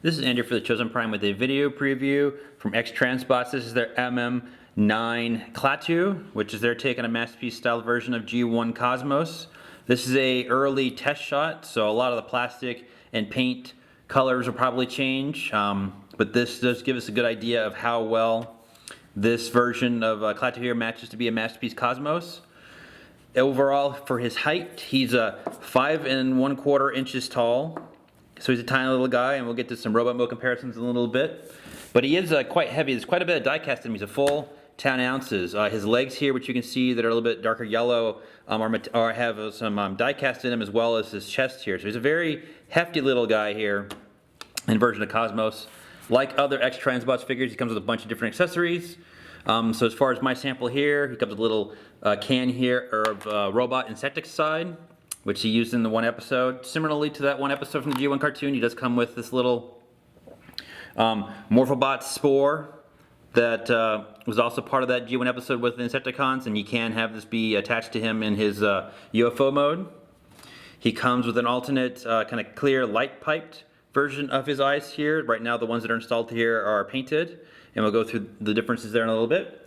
This is Andrew for the Chosen Prime with a video preview from X-Transbots. This is their MM9 Klaatu, which is their take on a Masterpiece style version of G1 Cosmos. This is a early test shot, so a lot of the plastic and paint colors will probably change, but this does give us a good idea of how well this version of Klaatu here matches to be a Masterpiece Cosmos. Overall, for his height, he's 5 1/4 inches tall. So he's a tiny little guy, and we'll get to some robot mode comparisons in a little bit. But he is quite heavy. There's quite a bit of die cast in him. He's a full 10 ounces. His legs here, which you can see that are a little bit darker yellow, have some die cast in them, as well as his chest here. So he's a very hefty little guy here in version of Cosmos. Like other X-Transbots figures, he comes with a bunch of different accessories. So as far as my sample here, he comes with a little can here of robot insecticide, which he used in the one episode. Similarly to that one episode from the G1 cartoon, he does come with this little Morphobot spore that was also part of that G1 episode with the Insecticons, and you can have this be attached to him in his UFO mode. He comes with an alternate kind of clear light piped version of his eyes here. Right now the ones that are installed here are painted, and we'll go through the differences there in a little bit.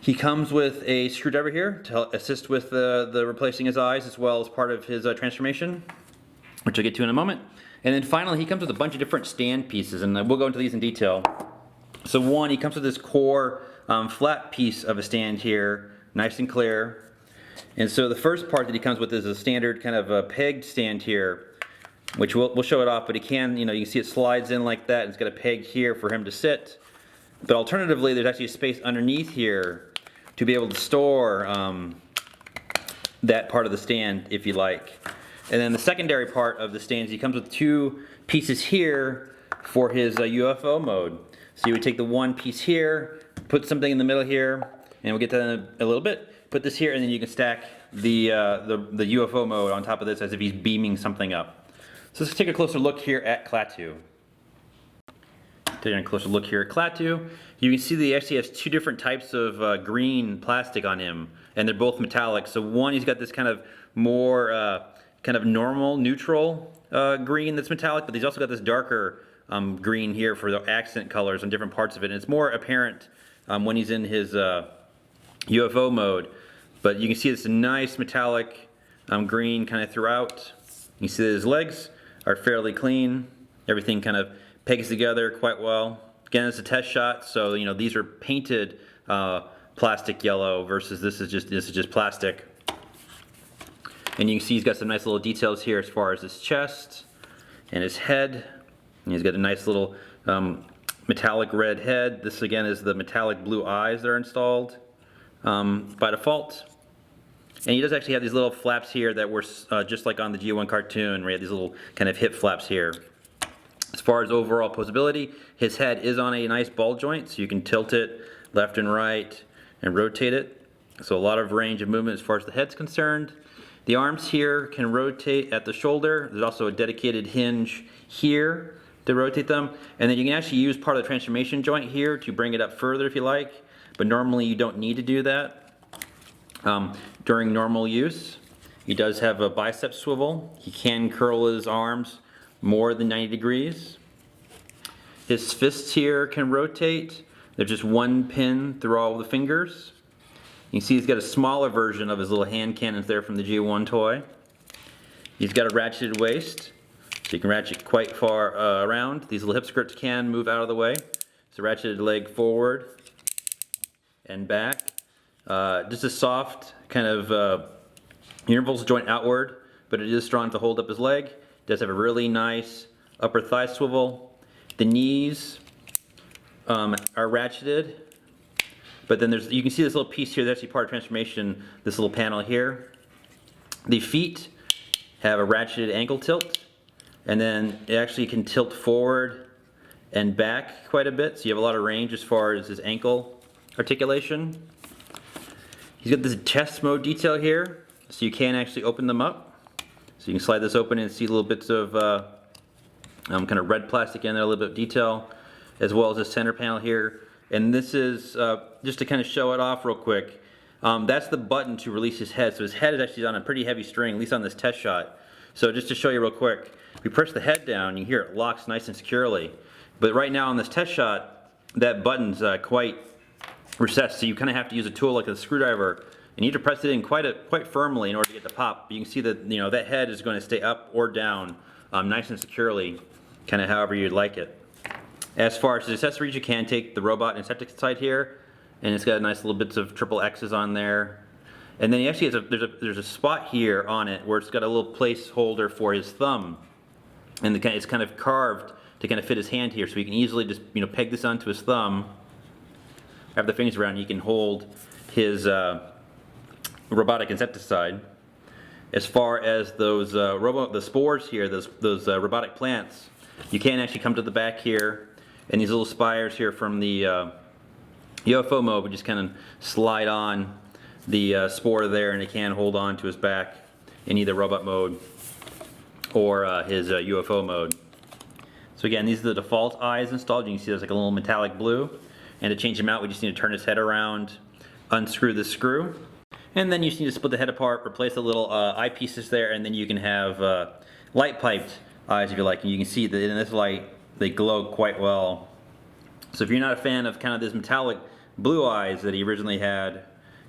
He comes with a screwdriver here to assist with the replacing his eyes, as well as part of his transformation, which I'll get to in a moment. And then finally, he comes with a bunch of different stand pieces, and we'll go into these in detail. So one, he comes with this core flat piece of a stand here, nice and clear. And so the first part that he comes with is a standard kind of a pegged stand here, which we'll show it off, but he can, you can see it slides in like that, and it's got a peg here for him to sit. But alternatively, there's actually a space underneath here to be able to store that part of the stand if you like. And then the secondary part of the stand, he comes with two pieces here for his UFO mode. So you would take the one piece here, put something in the middle here, and we'll get to that in a little bit. Put this here, and then you can stack the UFO mode on top of this as if he's beaming something up. So let's take a closer look here at Klaatu. Taking a closer look here at Klaatu, you can see that he actually has two different types of green plastic on him, and they're both metallic. So one, he's got this kind of more kind of normal, neutral green that's metallic, but he's also got this darker green here for the accent colors on different parts of it. And it's more apparent when he's in his UFO mode. But you can see it's a nice metallic green kind of throughout. You see that his legs are fairly clean. Everything kind of pegs together quite well. Again, it's a test shot, so these are painted plastic yellow versus this is just plastic. And you can see he's got some nice little details here as far as his chest and his head. And he's got a nice little metallic red head. This again is the metallic blue eyes that are installed by default. And he does actually have these little flaps here that were just like on the G1 cartoon, where he had these little kind of hip flaps here. As far as overall posability, his head is on a nice ball joint, so you can tilt it left and right and rotate it. So a lot of range of movement as far as the head's concerned. The arms here can rotate at the shoulder. There's also a dedicated hinge here to rotate them. And then you can actually use part of the transformation joint here to bring it up further if you like, but normally you don't need to do that during normal use. He does have a bicep swivel. He can curl his arms more than 90 degrees. His fists here can rotate. There's just one pin through all the fingers. You can see he's got a smaller version of his little hand cannons there from the G1 toy. He's got a ratcheted waist, so you can ratchet quite far around. These little hip skirts can move out of the way. So ratcheted leg forward and back. Just a soft kind of universal joint outward, but it is strong to hold up his leg. Does have a really nice upper thigh swivel. The knees are ratcheted, but then you can see this little piece here that's actually part of transformation, this little panel here. The feet have a ratcheted ankle tilt, and then it actually can tilt forward and back quite a bit, so you have a lot of range as far as his ankle articulation. He's got this chest mode detail here, so you can actually open them up. So you can slide this open and see little bits of kind of red plastic in there, a little bit of detail, as well as the center panel here. And this is, just to kind of show it off real quick, that's the button to release his head. So his head is actually on a pretty heavy string, at least on this test shot. So just to show you real quick, we press the head down, you hear it locks nice and securely. But right now on this test shot, that button's quite recessed, so you kind of have to use a tool like a screwdriver, and you need to press it in quite firmly in order to get the pop. But you can see that that head is going to stay up or down nice and securely, kind of however you'd like it. As far as the accessories, you can take the robot insecticide here, and it's got nice little bits of triple X's on there. And then he actually has there's a spot here on it where it's got a little placeholder for his thumb, and it's kind of carved to kind of fit his hand here, so you can easily just peg this onto his thumb, wrap the fingers around, and you can hold his robotic insecticide. As far as those the spores here, those robotic plants, you can actually come to the back here, and these little spires here from the UFO mode would just kind of slide on the spore there, and it can hold on to his back in either robot mode or his UFO mode. So again, these are the default eyes installed. You can see there's like a little metallic blue, and to change them out we just need to turn his head around, unscrew the screw, and then you just need to split the head apart, replace the little eyepieces there, and then you can have light piped eyes if you like. And you can see that in this light they glow quite well. So if you're not a fan of kind of this metallic blue eyes that he originally had,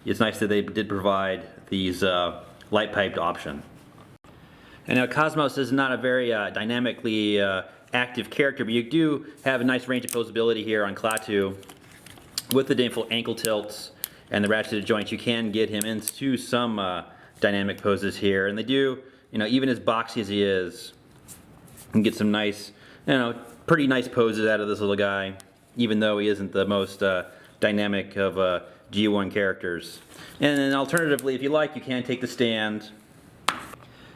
it's nice that they did provide these light piped option. And now Cosmos is not a very dynamically active character, but you do have a nice range of posability here on Klaatu. With the default ankle tilts and the ratcheted joints, you can get him into some dynamic poses here, and they do, even as boxy as he is, you can get some nice, pretty nice poses out of this little guy, even though he isn't the most dynamic of G1 characters. And then alternatively, if you like, you can take the stand,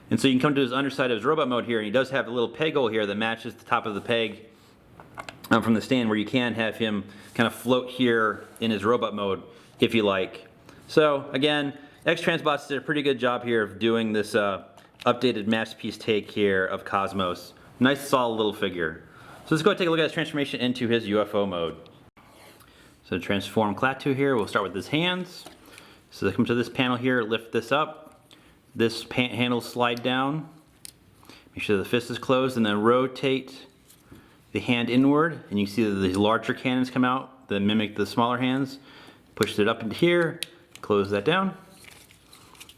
and so you can come to his underside of his robot mode here, and he does have a little peg hole here that matches the top of the peg from the stand, where you can have him kind of float here in his robot mode if you like. So again, X-Transbots did a pretty good job here of doing this updated Masterpiece take here of Cosmos. Nice solid little figure. So let's go ahead and take a look at his transformation into his UFO mode. So to transform Klaatu here, we'll start with his hands. So come to this panel here, lift this up. This handle slide down. Make sure the fist is closed, and then rotate the hand inward, and you can see that these larger cannons come out that mimic the smaller hands. Push it up into here, close that down.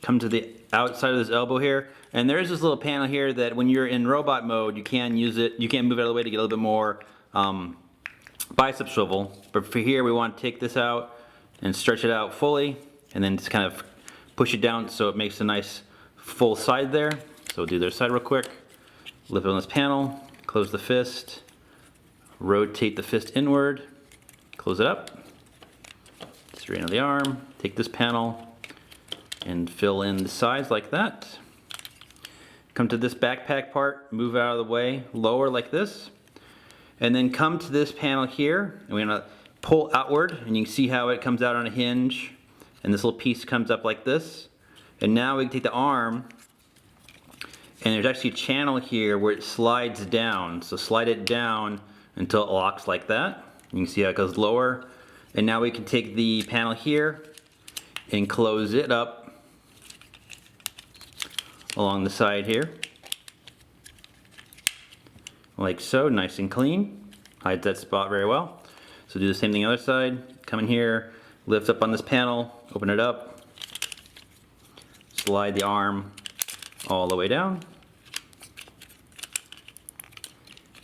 Come to the outside of this elbow here, and there is this little panel here that when you're in robot mode, you can use it. You can move it out of the way to get a little bit more bicep swivel. But for here, we want to take this out and stretch it out fully, and then just kind of push it down so it makes a nice full side there. So we'll do their side real quick. Lift on this panel, close the fist, rotate the fist inward, close it up, straighten the arm, take this panel and fill in the sides like that. Come to this backpack part, move out of the way, lower like this, and then come to this panel here, and we're gonna pull outward, and you can see how it comes out on a hinge, and this little piece comes up like this. And now we can take the arm, and there's actually a channel here where it slides down. So slide it down until it locks like that. You can see how it goes lower. And now we can take the panel here and close it up along the side here. Like so, nice and clean. Hides that spot very well. So do the same thing on the other side. Come in here, lift up on this panel, open it up. Slide the arm all the way down,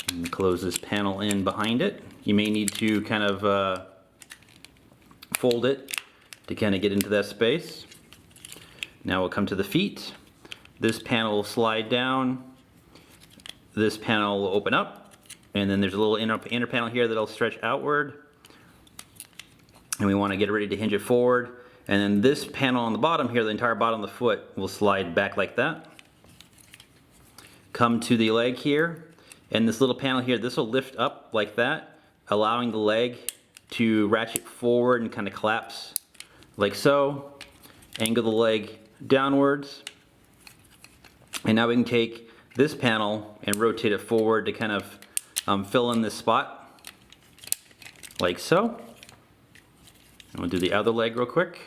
and close this panel in behind it. You may need to kind of fold it to kind of get into that space. Now we'll come to the feet. This panel will slide down, this panel will open up, and then there's a little inner panel here that'll stretch outward, and we want to get ready to hinge it forward. And then this panel on the bottom here, the entire bottom of the foot, will slide back like that. Come to the leg here, and this little panel here, this will lift up like that, allowing the leg to ratchet forward and kind of collapse like so. Angle the leg downwards. And now we can take this panel and rotate it forward to kind of fill in this spot like so. And we'll do the other leg real quick.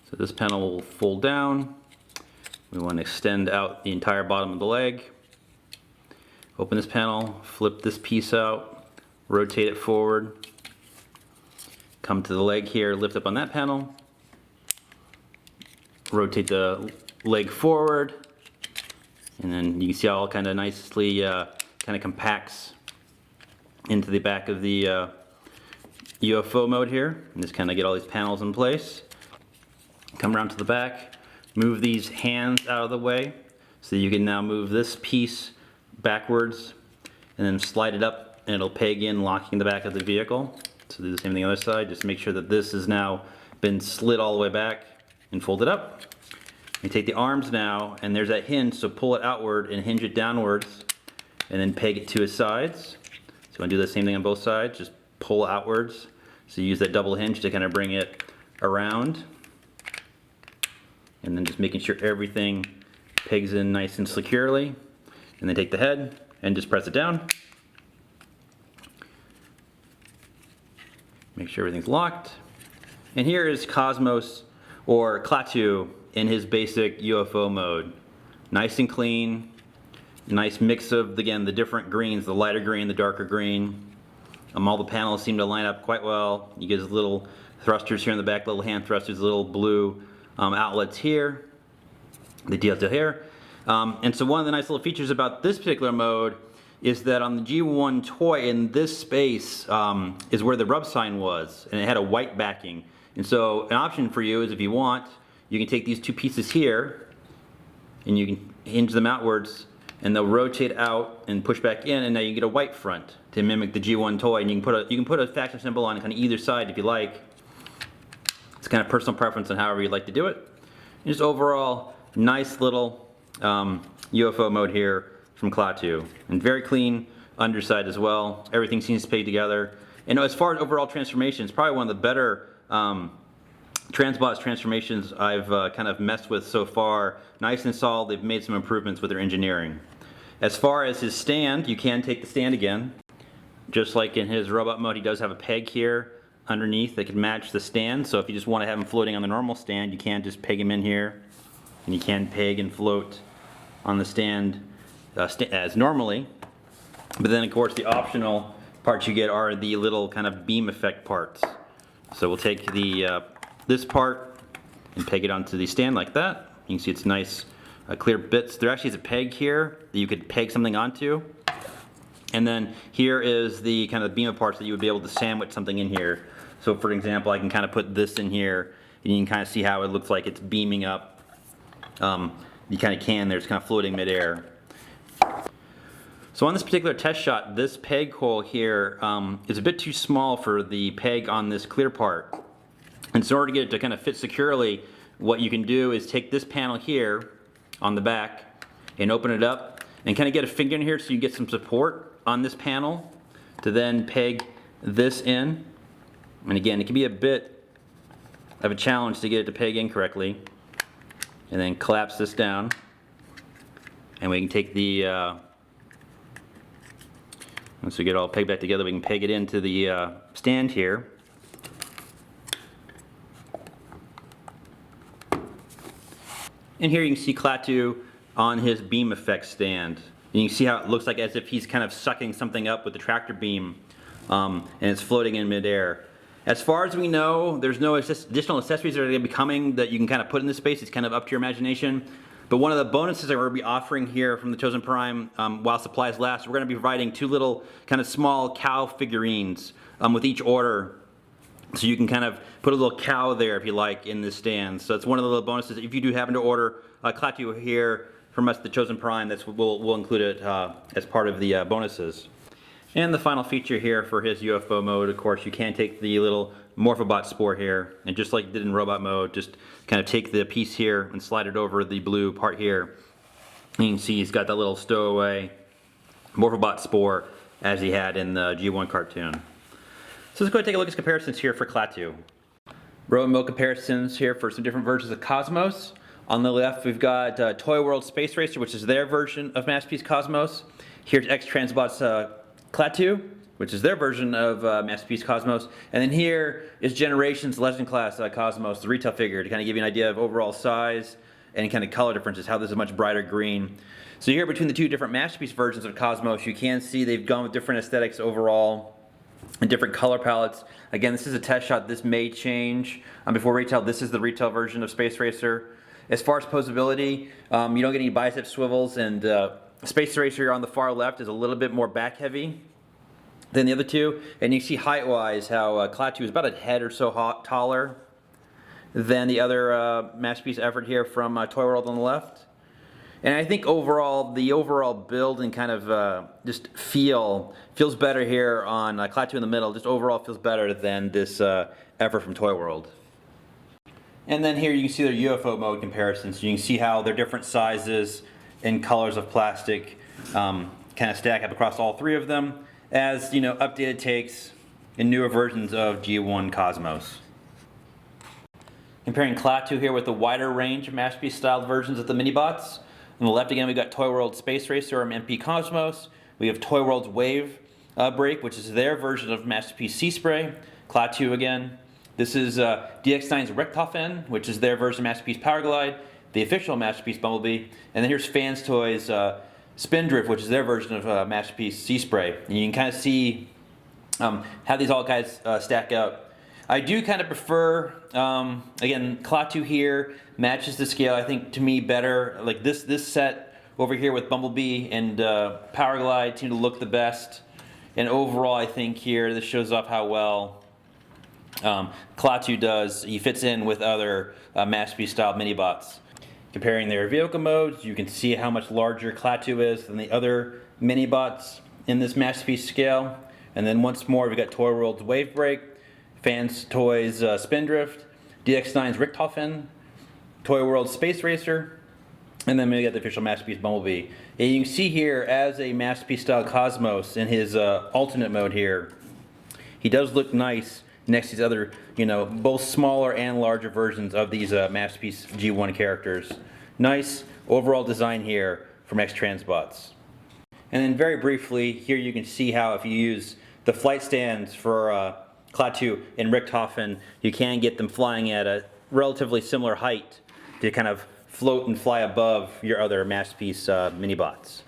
So this panel will fold down, We want to extend out the entire bottom of the leg. Open this panel, flip this piece out, rotate it forward, come to the leg here, lift up on that panel, rotate the leg forward, and then you can see how it all kind of nicely kind of compacts into the back of the UFO mode here. And just kind of get all these panels in place. Come around to the back, move these hands out of the way so you can now move this piece backwards and then slide it up and it'll peg in, locking the back of the vehicle. So do the same thing on the other side. Just make sure that this has now been slid all the way back and fold it up. You take the arms now, and there's that hinge, so pull it outward and hinge it downwards and then peg it to its sides. So you want to do the same thing on both sides, just pull outwards. So you use that double hinge to kind of bring it around. And then just making sure everything pegs in nice and securely. And then take the head and just press it down. Make sure everything's locked. And here is Cosmos, or Klaatu, in his basic UFO mode. Nice and clean. Nice mix of, again, the different greens, the lighter green, the darker green. All the panels seem to line up quite well. You get his little thrusters here in the back, little hand thrusters, little blue outlets here. The detail here. And so one of the nice little features about this particular mode is that on the G1 toy, in this space is where the rub sign was, and it had a white backing. And so an option for you is, if you want, you can take these two pieces here and you can hinge them outwards and they'll rotate out and push back in, and now you get a white front to mimic the G1 toy. And you can put a faction symbol on kind of either side if you like. It's kind of personal preference on however you'd like to do it. And just overall, nice little UFO mode here from Klaatu, and very clean underside as well. Everything seems to pay together. And as far as overall transformation, it's probably one of the better Transbots transformations I've kind of messed with so far. Nice and solid. They've made some improvements with their engineering. As far as his stand, you can take the stand again. Just like in his robot mode, he does have a peg here underneath that can match the stand. So if you just want to have him floating on the normal stand, you can just peg him in here, and you can peg and float on the stand as normally. But then of course the optional parts you get are the little kind of beam effect parts. So we'll take the this part and peg it onto the stand like that. You can see it's nice clear bits. There actually is a peg here that you could peg something onto. And then here is the kind of beam of parts that you would be able to sandwich something in here. So for example, I can kind of put this in here, and you can kind of see how it looks like it's beaming up. You kind of can, there's kind of floating midair. So on this particular test shot, this peg hole here is a bit too small for the peg on this clear part. And so in order to get it to kind of fit securely, what you can do is take this panel here on the back and open it up and kind of get a finger in here so you get some support on this panel to then peg this in. And again, it can be a bit of a challenge to get it to peg in correctly. And then collapse this down, and we can take the once we get it all pegged back together, we can peg it into the stand here. And here you can see Klaatu on his beam effect stand. And you can see how it looks like as if he's kind of sucking something up with the tractor beam, and it's floating in midair. As far as we know, there's no additional accessories that are going to be coming that you can kind of put in this space. It's kind of up to your imagination. But one of the bonuses that we're going to be offering here from the Chosen Prime while supplies last, we're going to be providing two little kind of small cow figurines with each order. So you can kind of put a little cow there if you like in this stand. So it's one of the little bonuses. If you do happen to order Klaatu here from us, the Chosen Prime, we'll include it as part of the bonuses. And the final feature here for his UFO mode, of course, you can take the little Morphobot spore here, and just like you did in robot mode, just kind of take the piece here and slide it over the blue part here. And you can see he's got that little stowaway Morphobot spore as he had in the G1 cartoon. So let's go ahead and take a look at comparisons here for Klaatu. Robot mode comparisons here for some different versions of Cosmos. On the left, we've got ToyWorld SpaceRacer, which is their version of Masterpiece Cosmos. Here's X-Transbots Klaatu, which is their version of Masterpiece Cosmos. And then here is Generations Legend Class Cosmos, the retail figure, to kind of give you an idea of overall size any kind of color differences, how this is a much brighter green. So here between the two different Masterpiece versions of Cosmos, you can see they've gone with different aesthetics overall and different color palettes. Again, this is a test shot. This may change before retail. This is the retail version of SpaceRacer. As far as posability, you don't get any bicep swivels, and SpaceRacer here on the far left is a little bit more back heavy than the other two. And you see height-wise how Klaatu is about a head or so taller than the other Masterpiece effort here from ToyWorld on the left. And I think overall, the overall build and kind of just feels better here on Klaatu in the middle. Just overall feels better than this effort from ToyWorld. And then here you can see their UFO mode comparisons. So you can see how their different sizes and colors of plastic kind of stack up across all three of them as, you know, updated takes and newer versions of G1 Cosmos. Comparing Klaatu here with the wider range of Masterpiece styled versions of the Minibots. On the left again we got ToyWorld SpaceRacer and MP Cosmos. We have ToyWorld's Wavebreak, which is their version of Masterpiece Seaspray. Klaatu again. This is DX9's Richthofen, which is their version of Masterpiece Powerglide, the official Masterpiece Bumblebee. And then here's Fans Toys Spindrift, which is their version of Masterpiece Seaspray. And you can kind of see how these all guys stack up. I do kind of prefer, again, Klaatu here matches the scale, I think, to me better. Like this set over here with Bumblebee and Powerglide seem to look the best. And overall, I think here, this shows off how well Klaatu does. He fits in with other Masterpiece style Minibots. Comparing their vehicle modes, you can see how much larger Klaatu is than the other Minibots in this Masterpiece scale. And then once more, we've got ToyWorld's Wavebreak, Fans Toys Spindrift, DX9's Richthofen, ToyWorld SpaceRacer, and then we got the official Masterpiece Bumblebee. And you can see here, as a Masterpiece style Cosmos in his alternate mode here, he does look nice next to these other, you know, both smaller and larger versions of these Masterpiece G1 characters. Nice overall design here from X-Transbots. And then very briefly, here you can see how if you use the flight stands for Klaatu and Richthofen, you can get them flying at a relatively similar height to kind of float and fly above your other Masterpiece Minibots.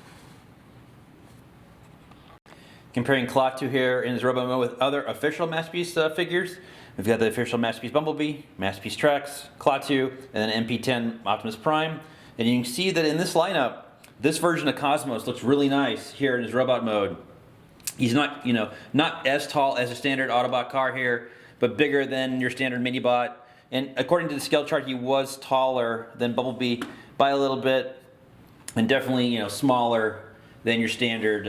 Comparing Klaatu here in his robot mode with other official Masterpiece figures, we've got the official Masterpiece Bumblebee, Masterpiece Trex, Klaatu, and then MP Optimus Prime. And you can see that in this lineup, this version of Cosmos looks really nice here in his robot mode. He's not, you know, not as tall as a standard Autobot car here, but bigger than your standard Minibot. And according to the scale chart, he was taller than Bumblebee by a little bit, and definitely, you know, smaller than your standard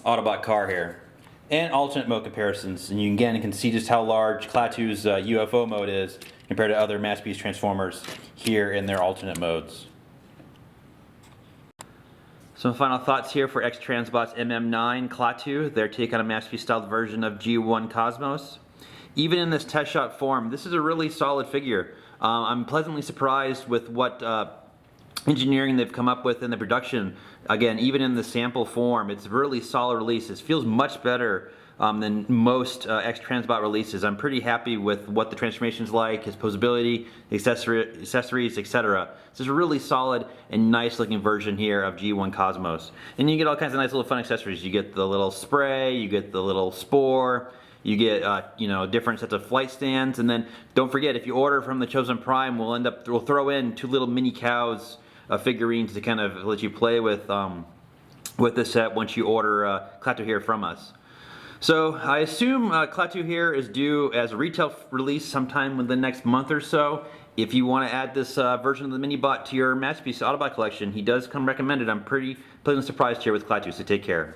Autobot car here. And alternate mode comparisons, and you again can see just how large Klaatu's UFO mode is compared to other Masterpiece Transformers here in their alternate modes. Some final thoughts here for X-Transbots MM9 Klaatu, their take on a Masterpiece styled version of G1 Cosmos. Even in this test shot form, this is a really solid figure. I'm pleasantly surprised with what engineering they've come up with in the production. Again, even in the sample form, it's a really solid release. It feels much better than most X-Transbot releases. I'm pretty happy with what the transformation's like, his posability, accessories, etc. This is a really solid and nice looking version here of G1 Cosmos. And you get all kinds of nice little fun accessories. You get the little spray, you get the little spore, you get you know, different sets of flight stands, and then don't forget, if you order from the Chosen Prime, we'll throw in 2 little mini cows figurines to kind of let you play with the set once you order Klaatu here from us. So I assume Klaatu here is due as a retail release sometime within the next month or so. If you want to add this version of the Minibot to your Masterpiece Autobot collection, he does come recommended. I'm pretty pleasantly surprised here with Klaatu, so take care.